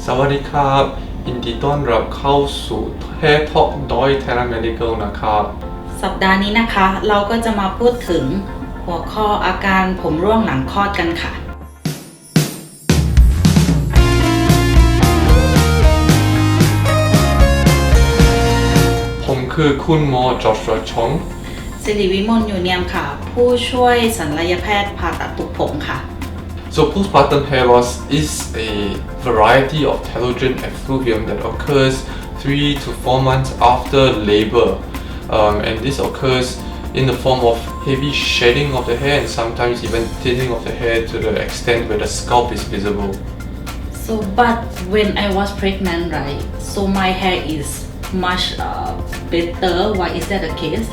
สวัสดีครับยินดีต้อนรับเข้าสู่ Hair Talk โดย Terra Medical นะครับสัปดาห์นี้นะคะเราก็จะมาพูดถึงหัวข้ออาการผมร่วงหลังคลอดกันค่ะผมคือคุณหมอจอชวชงสิริวิมลอยู่เนียมค่ะผู้ช่วยศัลยแพทย์ผ่าตัดตุกผมค่ะ So postpartum hair loss is a variety of telogen effluvium that occurs 3 to 4 months after labor, and this occurs in the form of heavy shedding of the hair and sometimes even thinning of the hair to the extent where the scalp is visible. So but when I was pregnant, right, so my hair is much better. Why is that the case?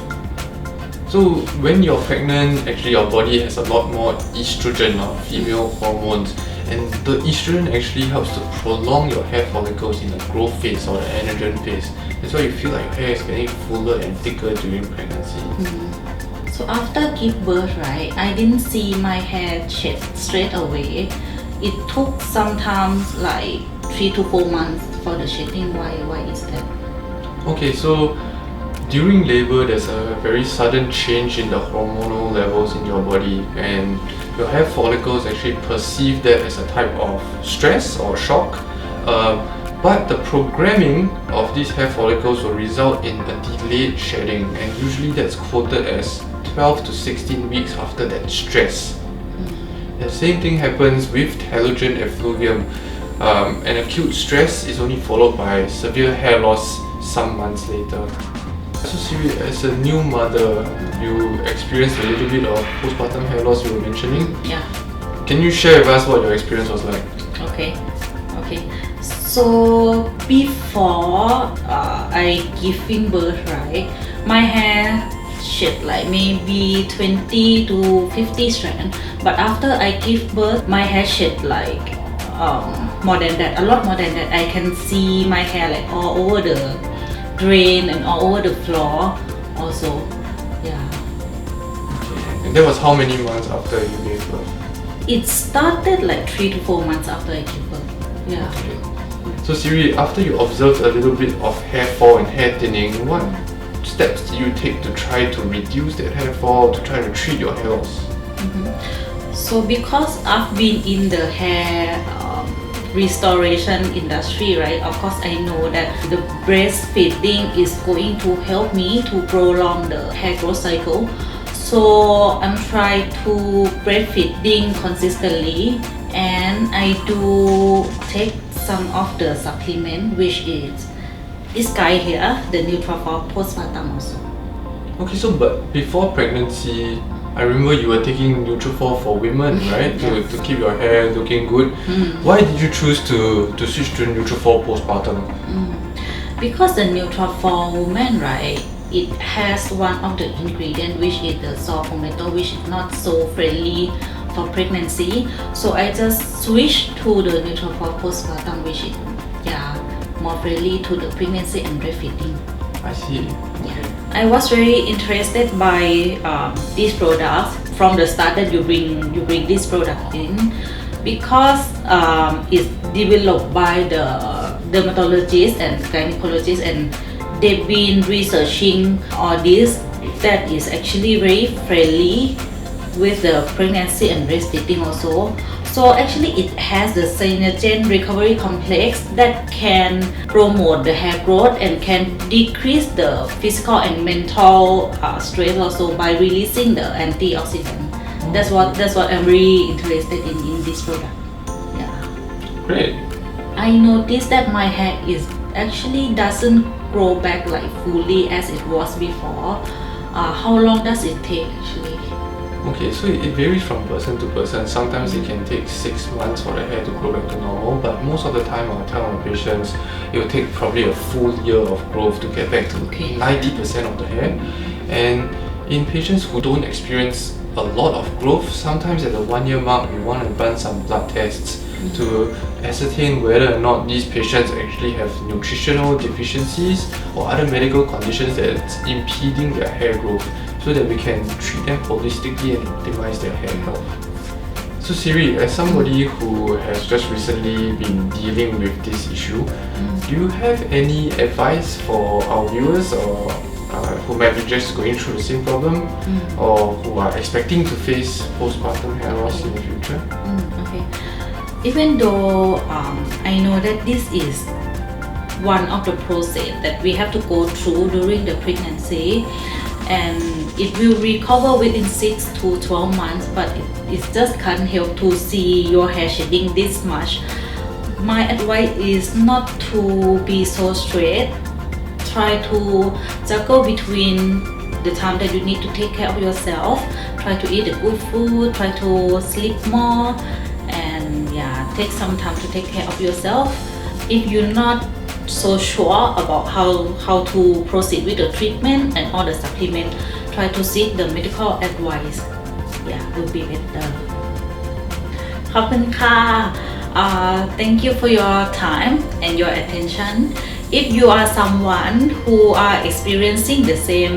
So when you're pregnant, actually your body has a lot more estrogen or female hormones, and the estrogen actually helps to prolong your hair follicles in the growth phase or the anagen phase. That's why you feel like your hair is getting fuller and thicker during pregnancy. So after give birth, right, I didn't see my hair shed straight away. It took sometimes like 3 to 4 months for the shedding. Why is that? Okay, so during labor, there's a very sudden change in the hormonal levels in your body, and your hair follicles actually perceive that as a type of stress or shock. But the programming of these hair follicles will result in a delayed shedding, and usually that's quoted as 12 to 16 weeks after that stress. The same thing happens with telogen effluvium. An acute stress is only followed by severe hair loss some months later. So Siri, as a new mother, you experienced a little bit of postpartum hair loss you were mentioning. Yeah. Can you share with us what your experience was like? Okay. So before I giving birth, right, my hair shed like maybe 20 to 50 strands. But after I give birth, my hair shed like more than that, a lot more than that. I can see my hair like all over the drain and all over the floor also. Yeah. Okay. And that was how many months after you gave birth? It started like 3 to 4 months after I gave birth. Yeah. Okay. So Siri, after you observed a little bit of hair fall and hair thinning, what steps did you take to try to reduce that hair fall, to try to treat your hair loss? So because I've been in the hair restoration industry, right, of course I know that the breastfeeding is going to help me to prolong the hair growth cycle. So I'm trying to breastfeeding consistently, and I do take some of the supplement, which is this guy here, the Nutrafol Postpartum also. Okay, so but before pregnancy, I remember you were taking Nutrafol for women, right? To keep your hair looking good. Why did you choose to switch to Nutrafol postpartum? Because the Nutrafol woman, right, it has one of the ingredients which is the sulfomethyl, which is not so friendly for pregnancy. So I just switched to the Nutrafol postpartum, which is more friendly to the pregnancy and breastfeeding. I see. Okay. I was very interested by these products from the start that you bring this product in, because it's developed by the dermatologists and gynecologists, and they've been researching all this that is actually very friendly with the pregnancy and breastfeeding also. So actually it has the synergen recovery complex that can promote the hair growth and can decrease the physical and mental stress also by releasing the antioxidant. That's what I'm really interested in this product. Yeah. Great. I noticed that my hair is actually doesn't grow back like fully as it was before. How long does it take actually? Okay, so it varies from person to person. Sometimes it can take 6 months for the hair to grow back to normal, but most of the time I'll tell my patients it will take probably a full year of growth to get back to 90% of the hair. And in patients who don't experience a lot of growth, sometimes at the 1 year mark we want to run some blood tests to ascertain whether or not these patients actually have nutritional deficiencies or other medical conditions that's impeding their hair growth, so that we can treat them holistically and optimize their hair health. So Siri, as somebody who has just recently been dealing with this issue, do you have any advice for our viewers or who might be just going through the same problem or who are expecting to face postpartum hair loss in the future? Okay. Even though I know that this is one of the process that we have to go through during the pregnancy, and it will recover within 6 to 12 months, but it just can't help to see your hair shedding this much. My advice is not to be so stressed. Try to juggle between the time that you need to take care of yourself. Try to eat a good food, try to sleep more, and take some time to take care of yourself. If you're not so sure about how to proceed with the treatment and all the supplement, try to seek the medical advice. Will be better. ขอบคุณค่ะ Thank you for your time and your attention. If you are someone who are experiencing the same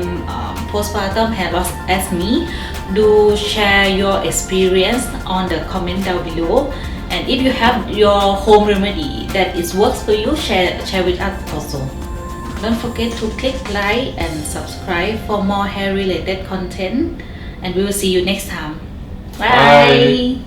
postpartum hair loss as me, do share your experience on the comment down below. And if you have your home remedy that is works for you, share with us also. Don't forget to click like and subscribe for more hair related content, and we will see you next time. Bye.